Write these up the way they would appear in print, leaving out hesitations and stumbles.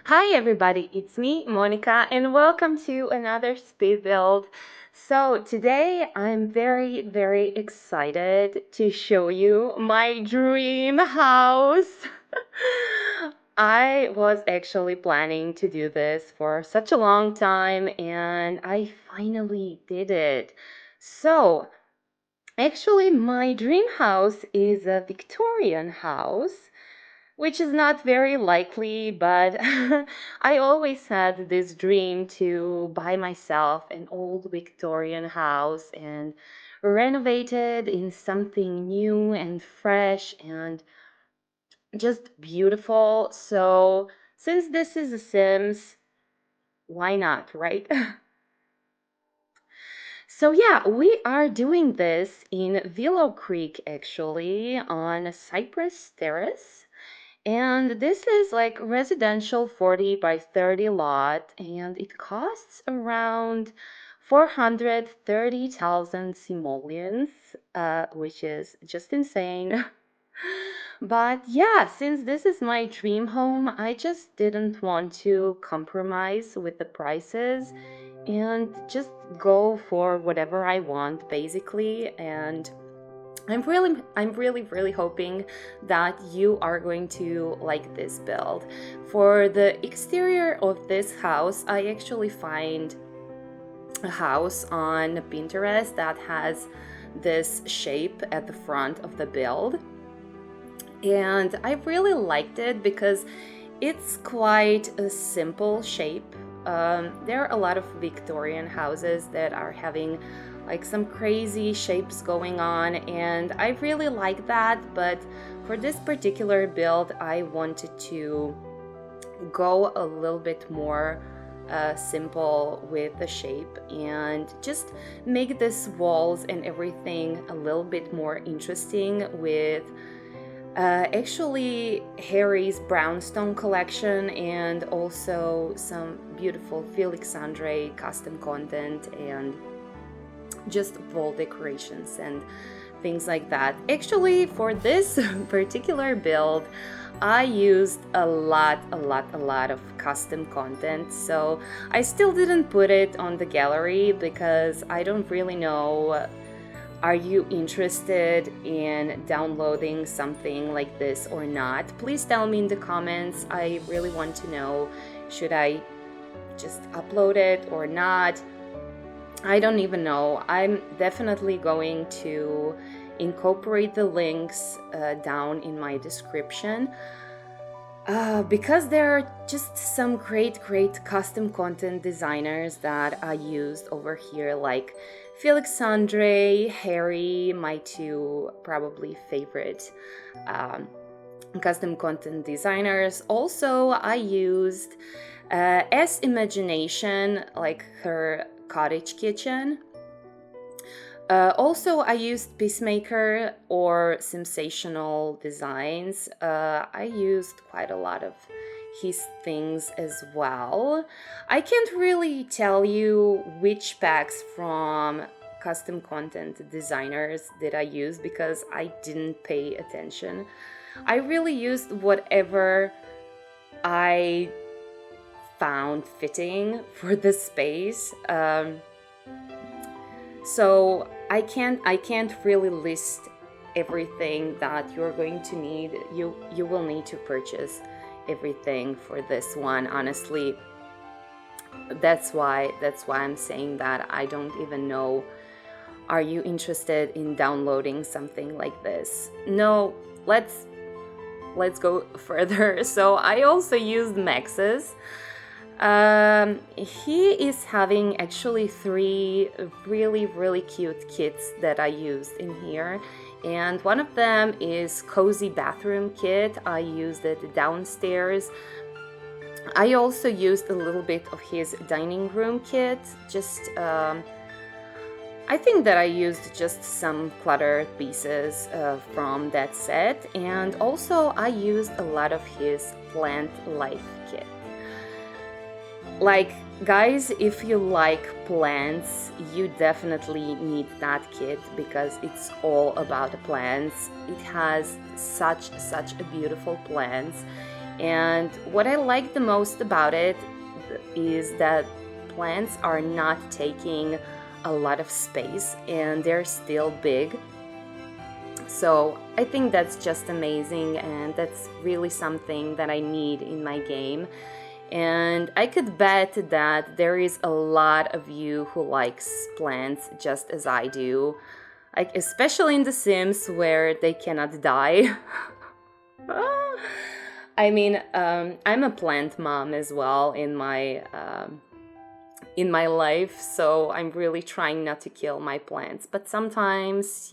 Hi everybody, it's me, Monica, and welcome to another speed build. So today I'm very excited to show you my dream house. I was actually planning to do this for such a long time and I finally did it. So actually my dream house is a Victorian house, which is not very likely, but I always had this dream to buy myself an old Victorian house and renovate it in something new and fresh and just beautiful. So, since this is a Sims, why not, right? So, yeah, we are doing this in Willow Creek actually on a Cypress Terrace. And this is like residential 40 by 30 lot, and it costs around 430,000 simoleons, which is just insane. But yeah, since this is my dream home, I just didn't want to compromise with the prices and just go for whatever I want, basically. And I'm really hoping that you are going to like this build. For the exterior of this house, I actually find a house on Pinterest that has this shape at the front of the build. And I really liked it because it's quite a simple shape. There are a lot of Victorian houses that are having like some crazy shapes going on, and I really like that. But for this particular build, I wanted to go a little bit more simple with the shape and just make this walls and everything a little bit more interesting with actually Harry's brownstone collection and also some beautiful Felixandre custom content and just wall decorations and things like that. Actually, for this particular build, I used a lot of custom content, so I still didn't put it on the gallery because I don't really know. Are you interested in downloading something like this or not? Please tell me in the comments. I really want to know, should I just upload it or not? I don't even know. I'm definitely going to incorporate the links down in my description. Because there are just some great custom content designers that I used over here, like Felixandre, Harry, my two probably favorite custom content designers. Also, I used S Imagination, like her cottage kitchen. Also, I used Peacemaker or Sensational Designs. I used quite a lot of his things as well. I can't really tell you which packs from custom content designers did I use because I didn't pay attention. I really used whatever I found fitting for the space. So I can't really list everything that you're going to need. You will need to purchase everything for this one. Honestly, that's why I'm saying that. I don't even know. Are you interested in downloading something like this? No, let's go further. So I also used Max's. He is having actually three really cute kits that I used in here, and one of them is cozy bathroom kit. I used it downstairs. I also used a little bit of his dining room kit. I think that I used just some cluttered pieces from that set, and also I used a lot of his plant life kit. Like, guys, if you like plants, you definitely need that kit because it's all about the plants. It has such a beautiful plants, And what I like the most about it is that plants are not taking a lot of space and they're still big. So I think that's just amazing, and that's really something that I need in my game. And I could bet that there is a lot of you who likes plants just as I do, like especially in The Sims where they cannot die. I mean, I'm a plant mom as well in my life, so I'm really trying not to kill my plants. But sometimes,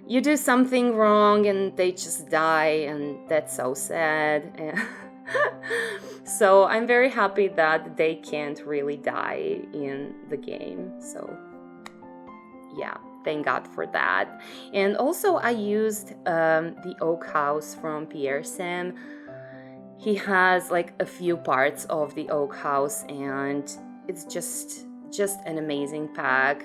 you do something wrong and they just die, and that's so sad. So I'm very happy that they can't really die in the game. So yeah, thank God for that. And also I used the oak house from Pierre Sim. He has like a few parts of the oak house, and it's just an amazing pack.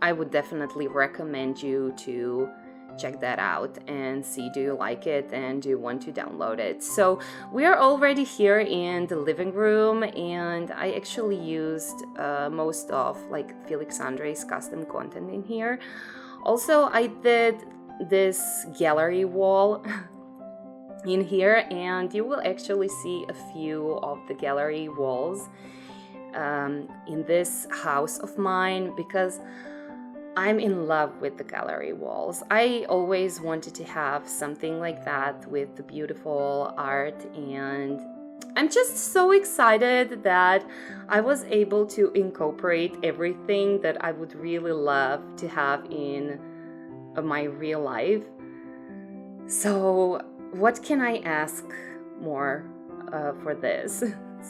I would definitely recommend you to check that out and see, do you like it and do you want to download it. So we are already here in the living room, and I actually used most of like Felix Andre's custom content in here. Also, I did this gallery wall in here, and you will actually see a few of the gallery walls in this house of mine, because I'm in love with the gallery walls. I always wanted to have something like that with the beautiful art, and I'm just so excited that I was able to incorporate everything that I would really love to have in my real life. So what can I ask more for this?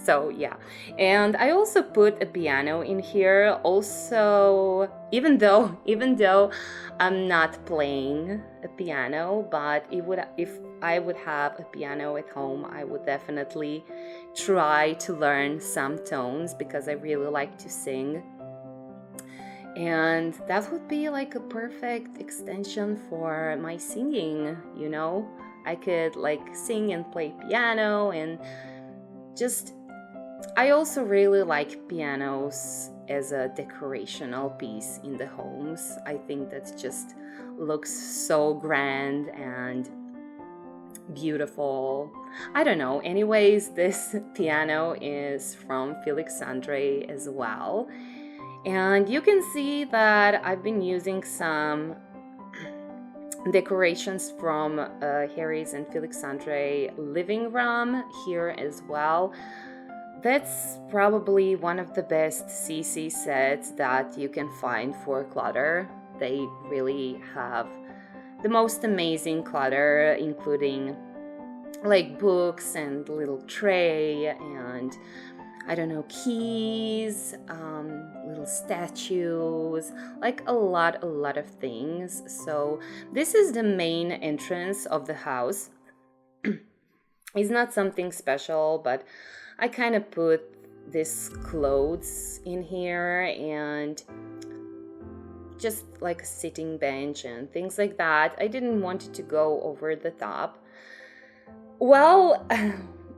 So yeah, and I also put a piano in here. Also, even though I'm not playing a piano, but if I would have a piano at home, I would definitely try to learn some tones, because I really like to sing. And that would be like a perfect extension for my singing, I could like sing and play piano, and just I also really like pianos as a decorational piece in the homes. I think that just looks so grand and beautiful. I don't know. Anyways, this piano is from Felix Andre as well. And you can see that I've been using some decorations from Harry's and Felix Andre living room here as well. That's probably one of the best CC sets that you can find for clutter. They really have the most amazing clutter, including like books and little tray and I don't know, keys, little statues, like a lot of things. So this is the main entrance of the house. It's not something special, but I kind of put these clothes in here and just like a sitting bench and things like that. I didn't want it to go over the top. Well,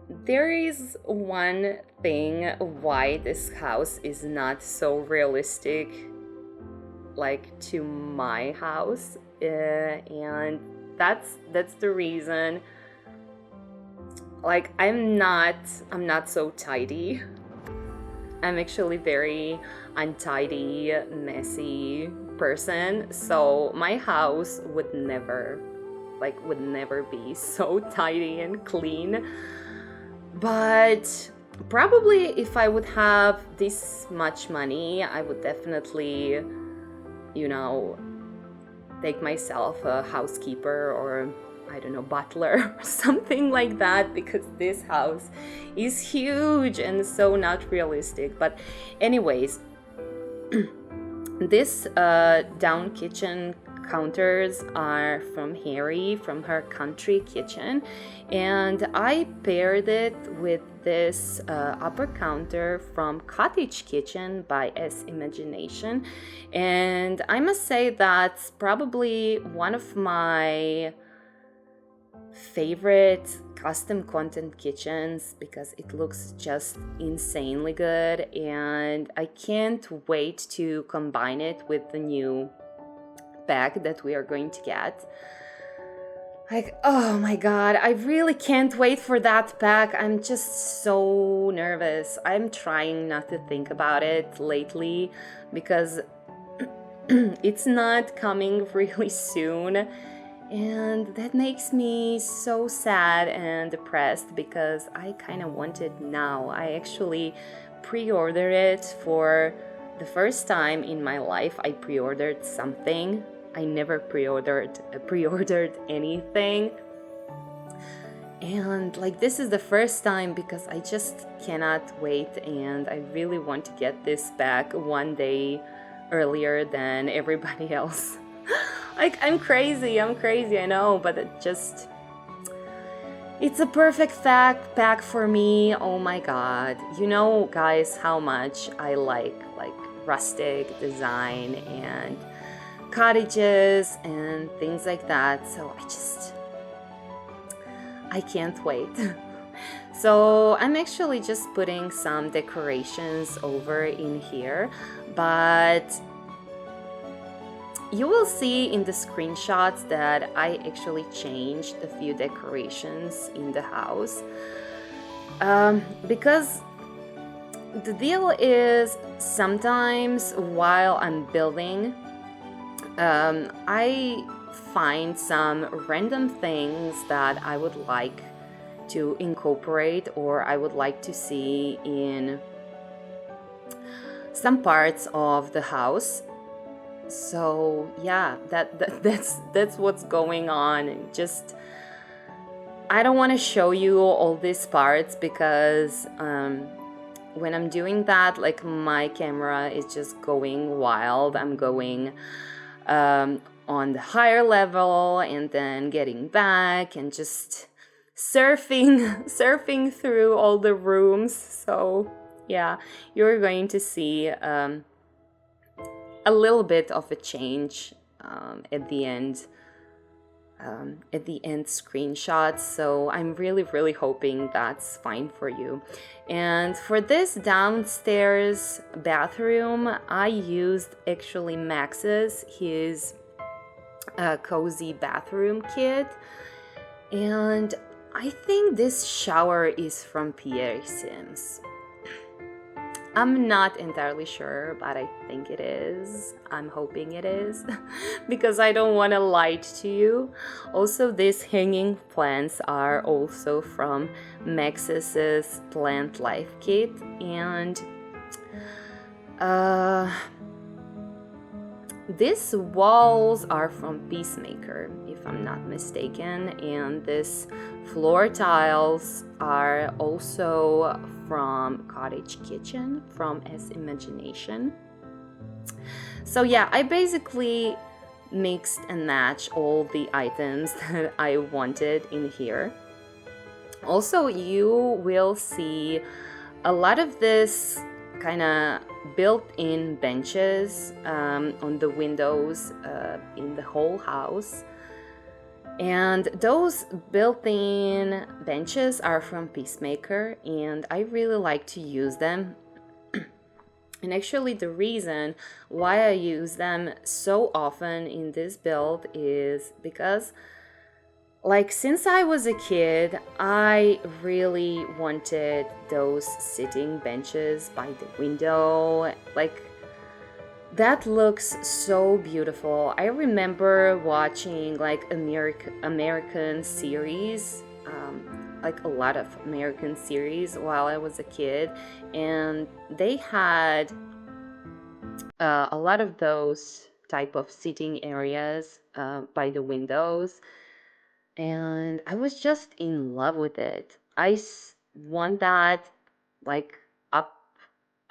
there is one thing why this house is not so realistic like to my house, and that's the reason. Like I'm not so tidy. I'm actually very untidy, messy person, so my house would never be so tidy and clean. But probably if I would have this much money, I would definitely, take myself a housekeeper or I don't know, butler or something like that, because this house is huge and so not realistic. But anyways, this down kitchen counters are from Harry, from her country kitchen, and I paired it with this upper counter from Cottage Kitchen by S Imagination, and I must say that's probably one of my favorite custom content kitchens because it looks just insanely good, and I can't wait to combine it with the new bag that we are going to get. Like, oh my god, I really can't wait for that pack. I'm just so nervous. I'm trying not to think about it lately because it's not coming really soon. And that makes me so sad and depressed because I kind of want it now. I actually pre ordered it for the first time in my life. I pre ordered something. I never pre-ordered anything, and like this is the first time because I just cannot wait, and I really want to get this back one day earlier than everybody else. Like I'm crazy, I know, but it's a perfect pack for me. Oh my god. You know, guys, how much I like rustic design and cottages and things like that. So I can't wait. So I'm actually just putting some decorations over in here, but you will see in the screenshots that I actually changed a few decorations in the house, because the deal is sometimes while I'm building, I find some random things that I would like to incorporate or I would like to see in some parts of the house. So yeah, that's what's going on. And just I don't want to show you all these parts because when I'm doing that, like my camera is just going wild. I'm going on the higher level and then getting back and just surfing through all the rooms. So yeah, you're going to see a little bit of a change at the end screenshots. So I'm really hoping that's fine for you. And for this downstairs bathroom, I used actually Max's his cozy bathroom kit, and I think this shower is from Pierre Sims. I'm not entirely sure, but I think it is. I'm hoping it is because I don't want to lie to you. Also, these hanging plants are also from Max's Plant Life Kit, and these walls are from Peacemaker, if I'm not mistaken, and these floor tiles are also from Cottage Kitchen, from S Imagination. So yeah, I basically mixed and matched all the items that I wanted in here. Also, you will see a lot of this kind of built-in benches on the windows in the whole house, and those built-in benches are from Peacemaker, and I really like to use them. And actually the reason why I use them so often in this build is because, like, since I was a kid, I really wanted those sitting benches by the window. Like, that looks so beautiful. I remember watching like American series, like a lot of American series while I was a kid, and they had a lot of those type of sitting areas by the windows, and I was just in love with it. Want that, like, up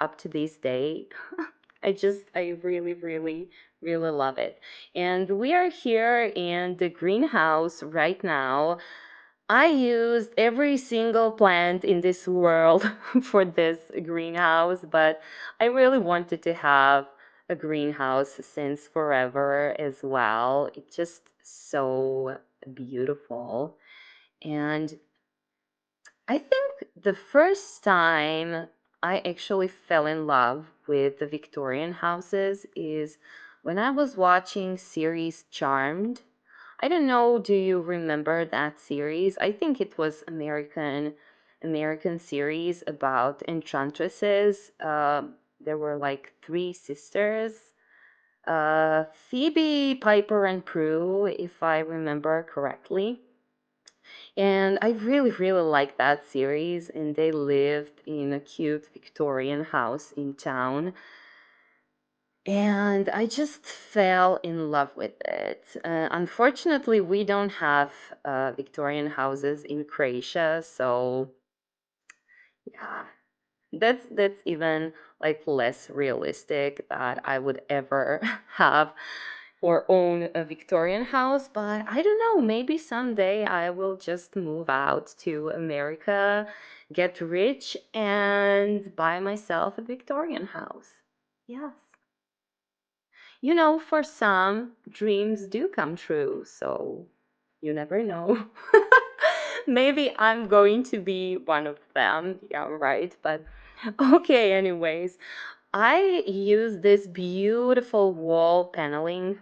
up to this day. I really love it. And we are here in the greenhouse right now. I used every single plant in this world for this greenhouse, but I really wanted to have a greenhouse since forever as well. It's just so beautiful. And I think the first time I actually fell in love with the Victorian houses is when I was watching series Charmed. I don't know, do you remember that series? I think it was American series about enchantresses. There were like three sisters, Phoebe, Piper, and Prue, if I remember correctly. And I really, really liked that series. And they lived in a cute Victorian house in town. And I just fell in love with it. Unfortunately, we don't have Victorian houses in Croatia, so yeah, that's even like less realistic that I would ever have or own a Victorian house. But I don't know, maybe someday I will just move out to America, get rich, and buy myself a Victorian house. Yes. You know, for some, dreams do come true, so you never know. Maybe I'm going to be one of them. Yeah, right. But okay, anyways, I use this beautiful wall paneling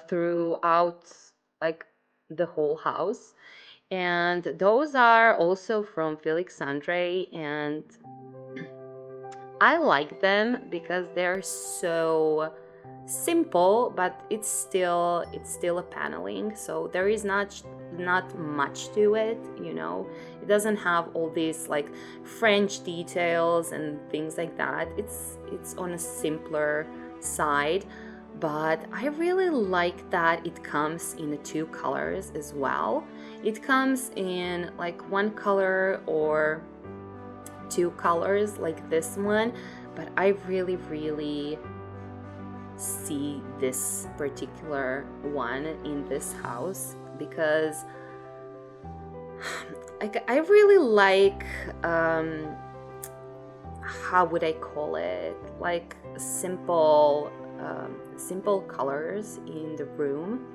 throughout like the whole house. And those are also from Felix Andre, and I like them because they're so simple, but it's still a paneling, so there is not much to it, you know. It doesn't have all these like French details and things like that. It's on a simpler side, but I really like that it comes in two colors as well. It comes in like one color or two colors like this one, but I really, really see this particular one in this house because I really like how would I call it, like simple colors in the room.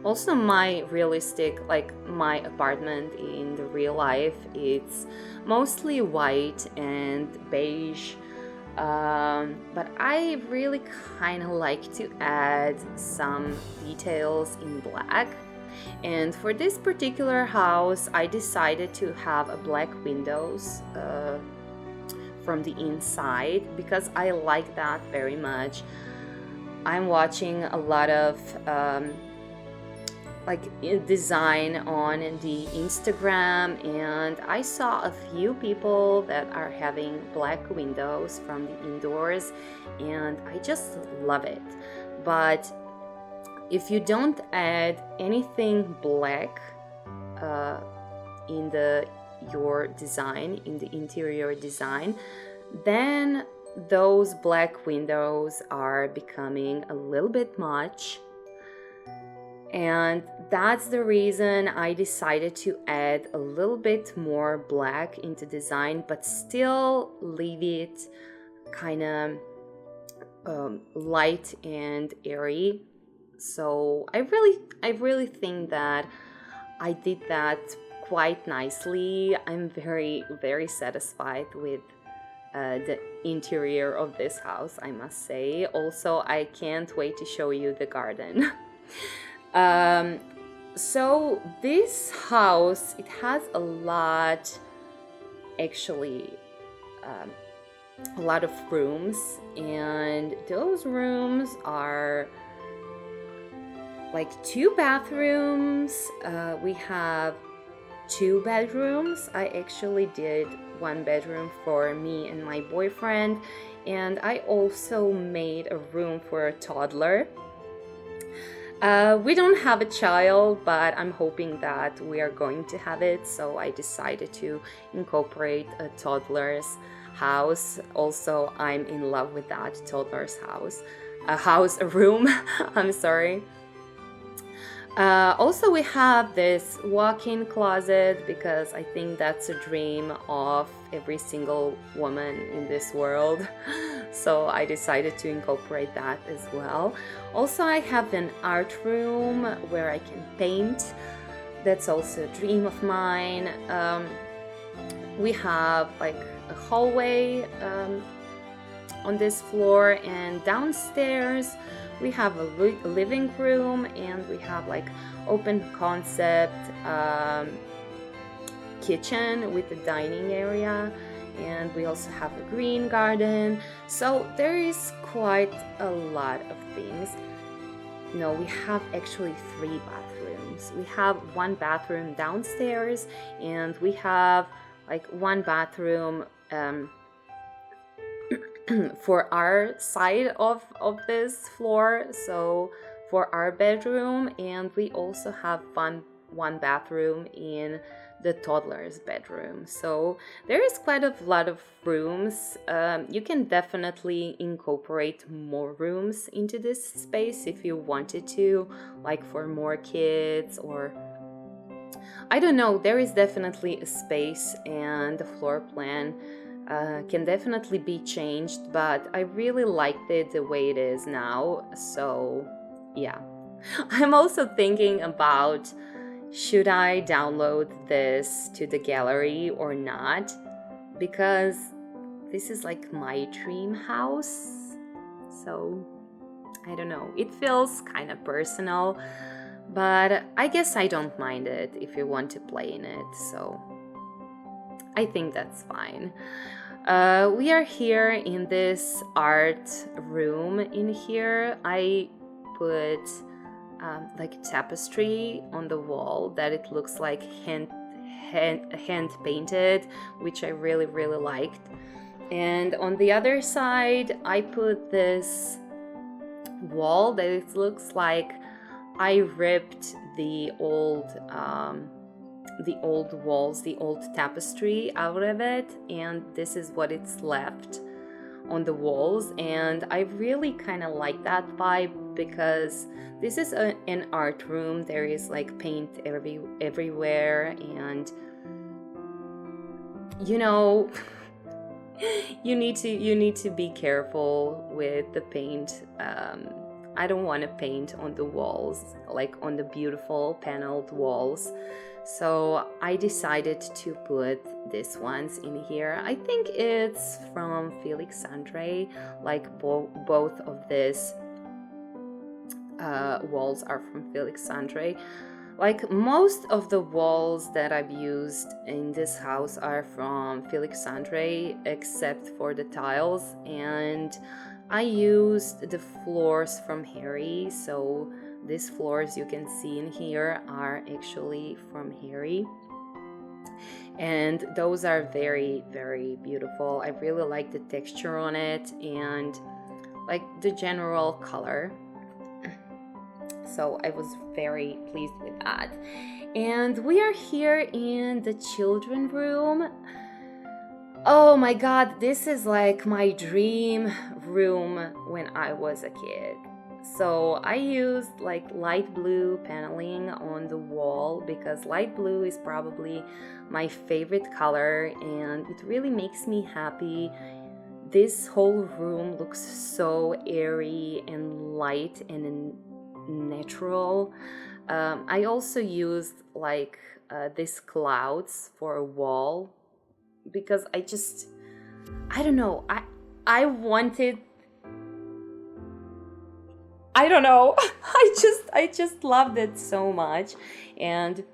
Also, my realistic, like my apartment in the real life, it's mostly white and beige, but I really kind of like to add some details in black. And for this particular house, I decided to have a black windows from the inside because I like that very much. I'm watching a lot of like design on the Instagram, and I saw a few people that are having black windows from the indoors, and I just love it. But if you don't add anything black in your design, in the interior design, then those black windows are becoming a little bit much. And that's the reason I decided to add a little bit more black into design, but still leave it kind of light and airy. So I really think that I did that quite nicely. I'm very, very satisfied with the interior of this house, I must say. Also, I can't wait to show you the garden. So this house, it has a lot, actually, a lot of rooms, and those rooms are like two bathrooms. We have two bedrooms. I actually did one bedroom for me and my boyfriend, and I also made a room for a toddler. We don't have a child, but I'm hoping that we are going to have it, so I decided to incorporate a toddler's house. Also, I'm in love with that toddler's house. A room, I'm sorry. Also, we have this walk-in closet because I think that's a dream of every single woman in this world. So I decided to incorporate that as well. Also, I have an art room where I can paint. that's also a dream of mine. We have like a hallway on this floor, and downstairs we have a living room, and we have like open concept kitchen with a dining area, and we also have a green garden. So there is quite a lot of things. No, we have actually 3 bathrooms. We have 1 bathroom downstairs, and we have like 1 bathroom for our side of this floor, so for our bedroom, and we also have one bathroom in the toddler's bedroom. So there is quite a lot of rooms. You can definitely incorporate more rooms into this space if you wanted to, like for more kids, or I don't know. There is definitely a space, and the floor plan can definitely be changed, but I really liked it the way it is now. So yeah. I'm also thinking about, should I download this to the gallery or not? Because this is like my dream house. So I don't know. It feels kind of personal, but I guess I don't mind it if you want to play in it. So I think that's fine. We are here in this art room. In here, I put like tapestry on the wall that it looks like hand painted, which I really liked. And on the other side, I put this wall that it looks like I ripped the old walls, the old tapestry out of it, and this is what it's left on the walls. And I really kind of like that vibe, because this is an art room. There is like paint everywhere, and you know, you need to be careful with the paint. I don't want to paint on the walls, like on the beautiful paneled walls. So I decided to put these ones in here. I think it's from Felix Andre, like both of these walls are from Felix Andre. Like most of the walls that I've used in this house are from Felix Andre, except for the tiles, and I used the floors from Harry. So these floors you can see in here are actually from Harry, and those are very beautiful. I really like the texture on it and like the general color. So I was very pleased with that. And we are here in the children's room. Oh my god, this is like my dream room when I was a kid. So I used like light blue paneling on the wall, because light blue is probably my favorite color and it really makes me happy. This whole room looks so airy and light and natural. I also used like these clouds for a wall, because I don't know, I wanted, I don't know, I just loved it so much. And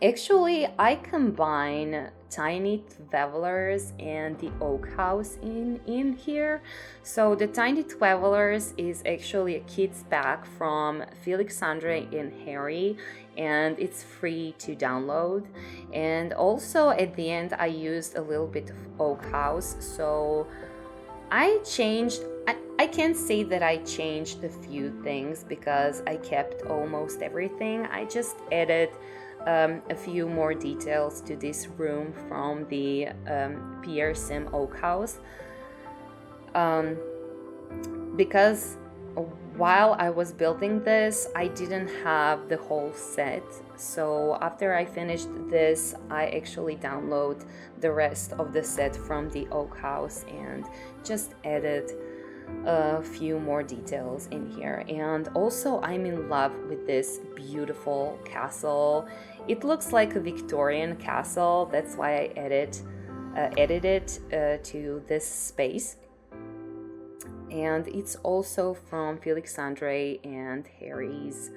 actually I combine tiny travelers and the oak house in here. So the tiny travelers is actually a kid's pack from Felix Andre and Harry, and it's free to download. And also at the end I used a little bit of oak house. So I can't say that I changed a few things, because I kept almost everything. I just added a few more details to this room from the Pierre Sim Oak House, because while I was building this, I didn't have the whole set. So after I finished this, I actually download the rest of the set from the Oak House and just added a few more details in here. And also I'm in love with this beautiful castle. It looks like a Victorian castle. That's why I added it to this space. And it's also from Felix Andre and Harry's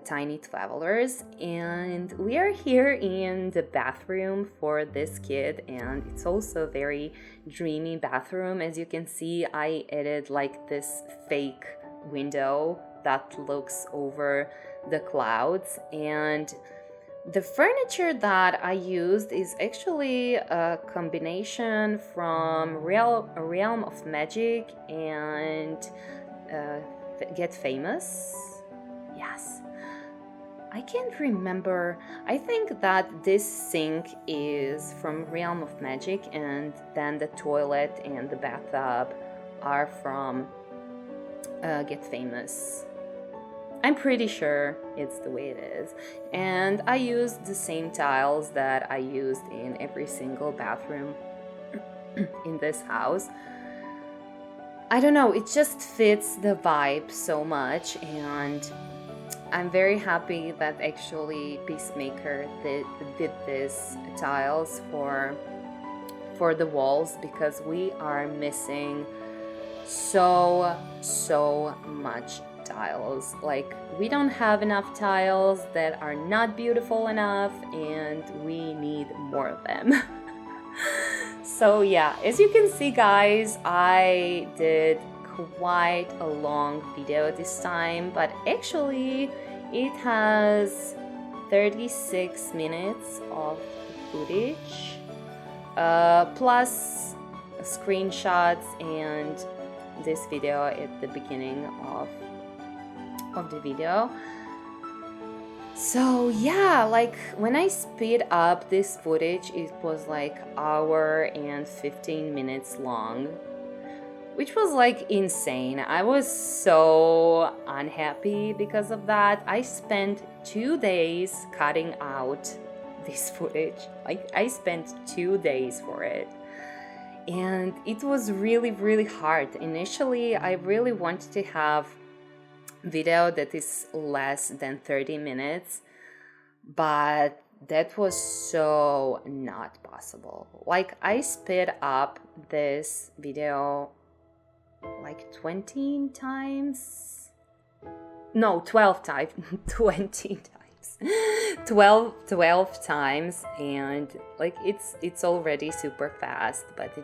Tiny Travelers. And we are here in the bathroom for this kid, and it's also a very dreamy bathroom. As you can see, I added like this fake window that looks over the clouds, and the furniture that I used is actually a combination from Realm of Magic and Get Famous. Yes. I can't remember. I think that this sink is from Realm of Magic, and then the toilet and the bathtub are from Get Famous. I'm pretty sure it's the way it is. And I used the same tiles that I used in every single bathroom in this house. I don't know, it just fits the vibe so much, and I'm very happy that actually Peacemaker did this tiles for the walls, because we are missing so much tiles. Like, we don't have enough tiles that are not beautiful enough, and we need more of them. So yeah, as you can see guys, I did quite a long video this time, but actually it has 36 minutes of footage, plus screenshots and this video at the beginning of the video. So yeah, like when I speed up this footage, it was like hour and 15 minutes long, which was like insane. I was so unhappy because of that. I spent 2 days cutting out this footage. Like, I spent 2 days for it. And it was really hard. Initially, I really wanted to have video that is less than 30 minutes, but that was so not possible. Like, I sped up this video like 20 times, no, 12 times, 20 times, 12 times, and like it's already super fast, but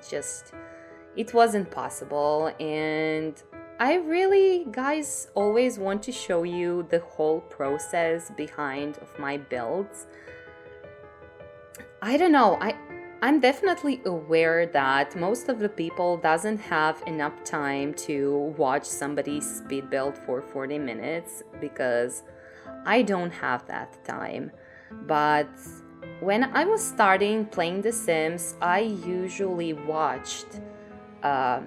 it wasn't possible. And I really, guys, always want to show you the whole process behind of my builds. I don't know, I'm definitely aware that most of the people doesn't have enough time to watch somebody's speed build for 40 minutes, because I don't have that time. But when I was starting playing The Sims, I usually watched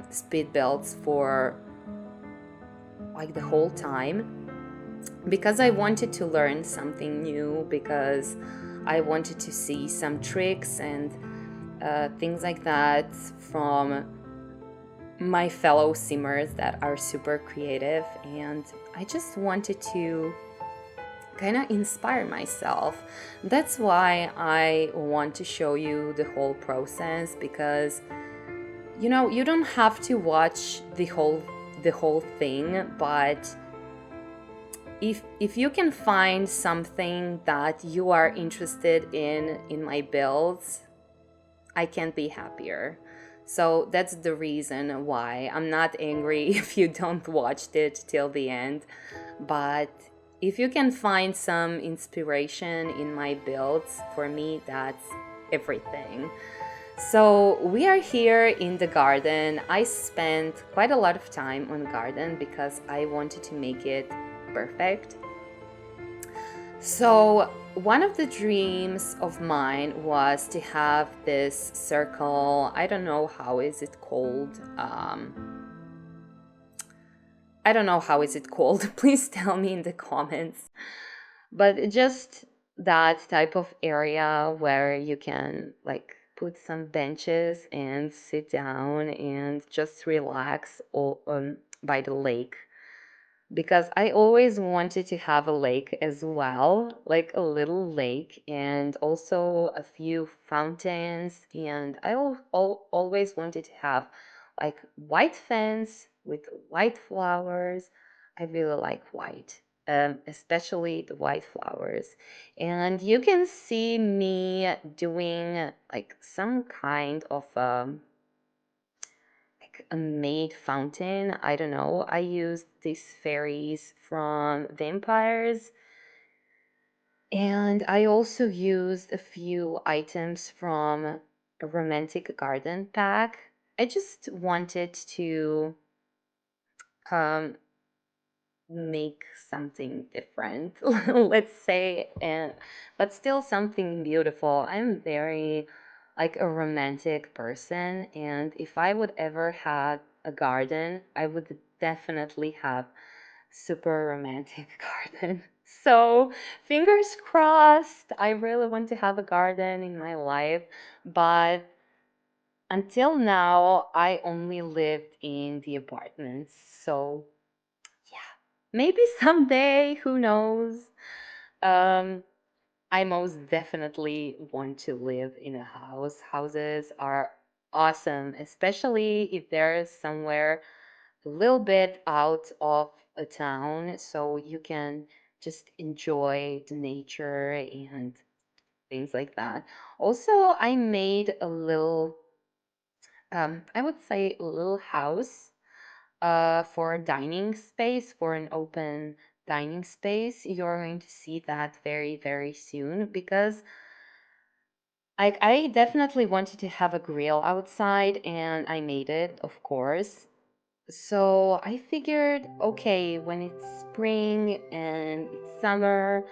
speed builds for like the whole time, because I wanted to learn something new, because I wanted to see some tricks and things like that from my fellow simmers that are super creative, and I just wanted to kind of inspire myself. That's why I want to show you the whole process, because you know, you don't have to watch the whole thing, but if you can find something that you are interested in my builds, I can't be happier. So that's the reason why. I'm not angry if you don't watch it till the end, but if you can find some inspiration in my builds, for me, that's everything. So we are here in the garden. I spent quite a lot of time on the garden because I wanted to make it perfect. So one of the dreams of mine was to have this circle. I don't know how is it called. I don't know how is it called. Please tell me in the comments. But just that type of area where you can like put some benches and sit down and just relax by the lake, because I always wanted to have a lake as well, like a little lake, and also a few fountains. And always wanted to have like white fence with white flowers. I really like white, especially the white flowers. And you can see me doing like some kind of like a made fountain. I don't know. I used these fairies from vampires, and I also used a few items from a romantic garden pack. I just wanted to um, make something different, let's say, and but still something beautiful. I'm very like a romantic person, and if I would ever had a garden, I would definitely have super romantic garden. So fingers crossed, I really want to have a garden in my life, but until now I only lived in the apartments. So yeah, maybe someday, who knows? Um, I most definitely want to live in a house. Houses are awesome, especially if they're somewhere a little bit out of a town, so you can just enjoy the nature and things like that. Also, I made a little, I would say, a little house for a dining space, for an open dining space. You're going to see that very, very soon, because I definitely wanted to have a grill outside, and I made it, of course. So I figured, okay, when it's spring and it's summer,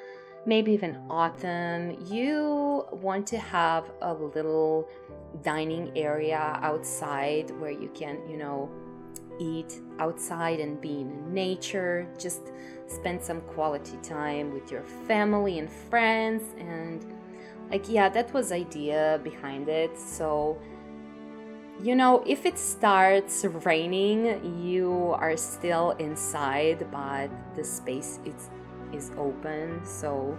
maybe even autumn, you want to have a little dining area outside where you can, eat outside and be in nature, just spend some quality time with your family and friends. And like, yeah, that was idea behind it. So if it starts raining, you are still inside, but the space is open, so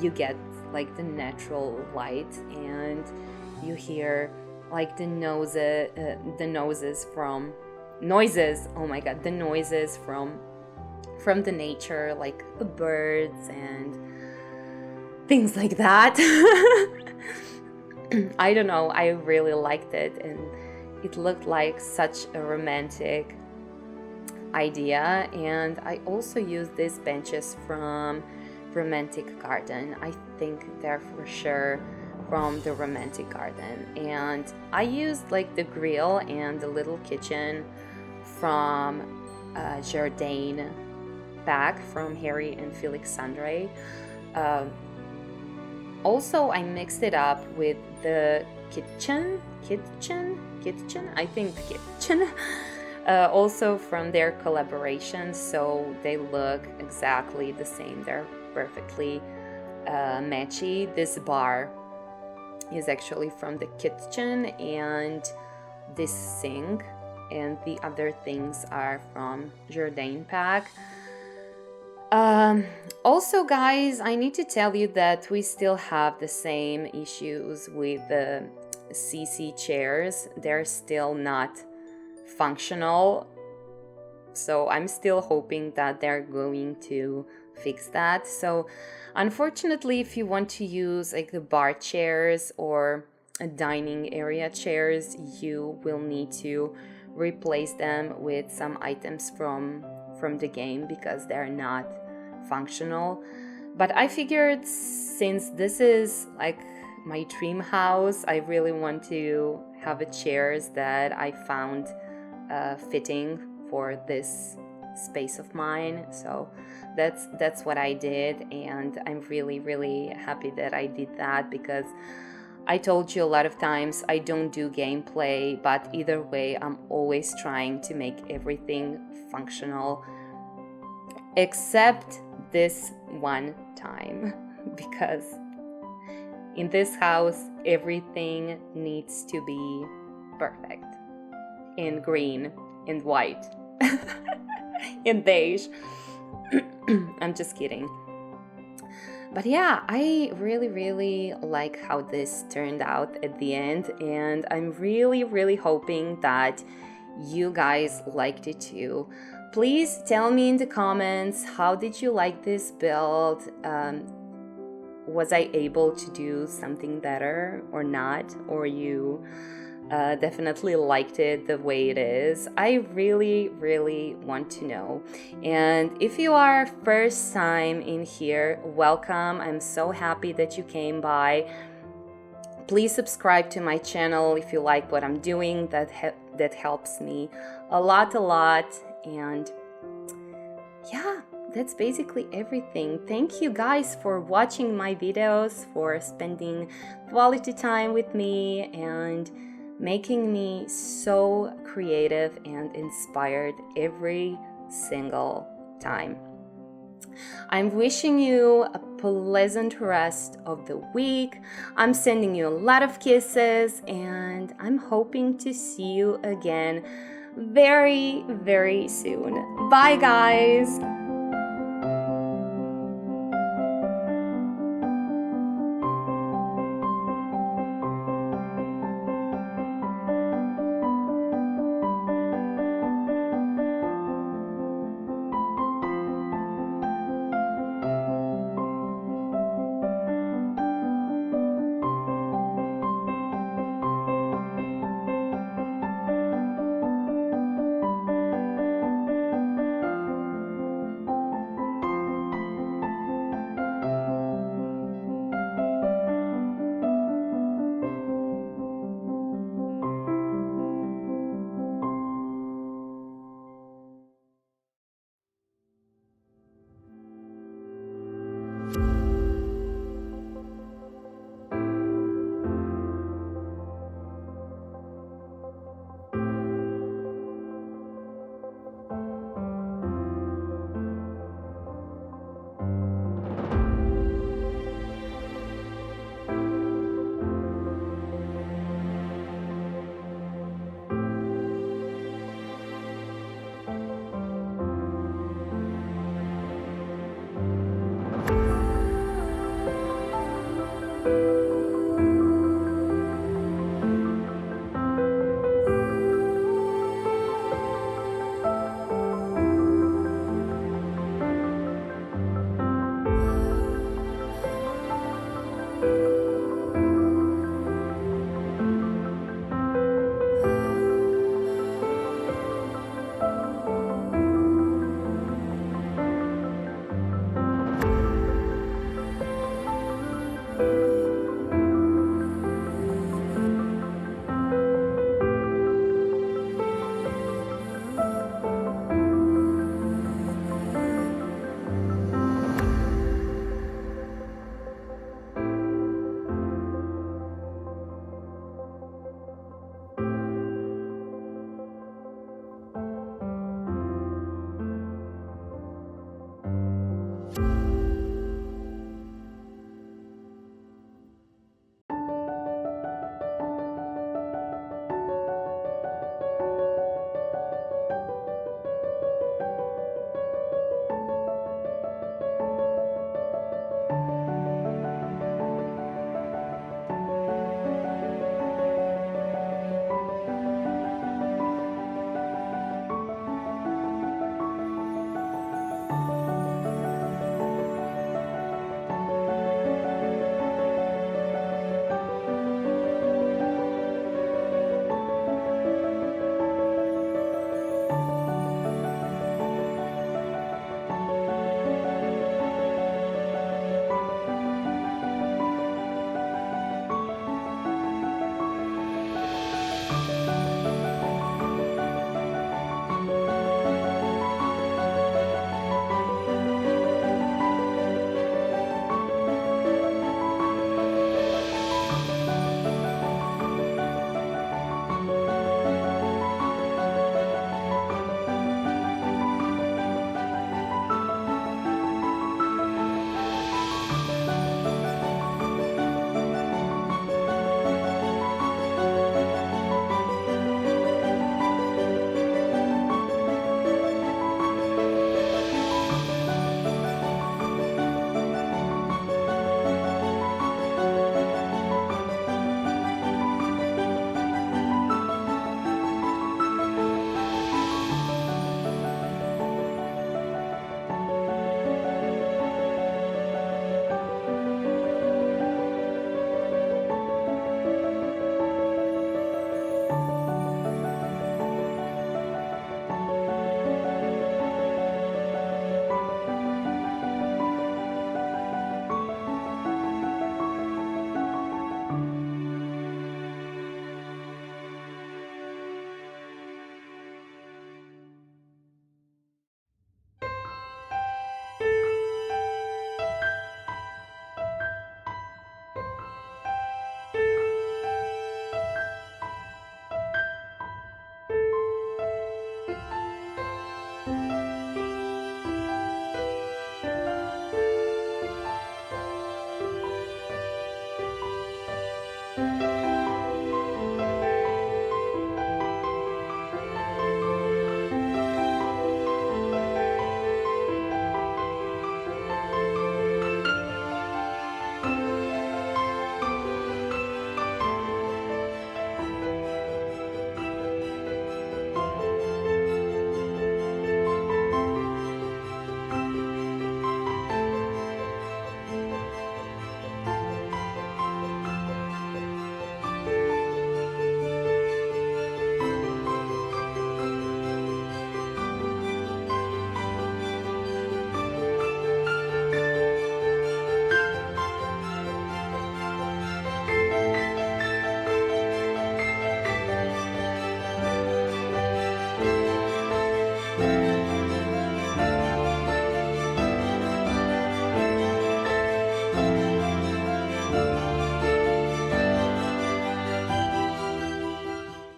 you get like the natural light, and you hear like the noises from noises. Oh my god, the noises from the nature, like the birds and things like that. I don't know, I really liked it, and it looked like such a romantic idea. And I also used these benches from Romantic Garden. I think they're for sure from the Romantic Garden. And I used like the grill and the little kitchen from Jardin pack from Harry and Felix Sandre. Also, I mixed it up with the kitchen, I think kitchen, also from their collaboration, so they look exactly the same. They're perfectly matchy. This bar is actually from the kitchen, and this sink and the other things are from Jourdain pack. Also, guys, I need to tell you that we still have the same issues with the CC chairs. They're still not functional, so I'm still hoping that they're going to fix that. So unfortunately, if you want to use like the bar chairs or dining area chairs, you will need to replace them with some items from the game, because they're not functional. But I figured, since this is like my dream house, I really want to have a chairs that I found fitting for this space of mine. So that's what I did, and I'm really, really happy that I did that, because I told you a lot of times I don't do gameplay, but either way, I'm always trying to make everything functional, except this one time, because In this house, everything needs to be perfect. In green, in white, in beige. I'm just kidding. But yeah, I really like how this turned out at the end, and I'm really hoping that you guys liked it too. Please tell me in the comments, how did you like this build? Was I able to do something better or not? Or you definitely liked it the way it is? I really want to know. And if you are first time in here, welcome. I'm so happy that you came by. Please subscribe to my channel if you like what I'm doing. That helps me a lot. And yeah, that's basically everything. Thank you guys for watching my videos, for spending quality time with me, and making me so creative and inspired every single time. I'm wishing you a pleasant rest of the week. I'm sending you a lot of kisses, and I'm hoping to see you again very soon. Bye, guys!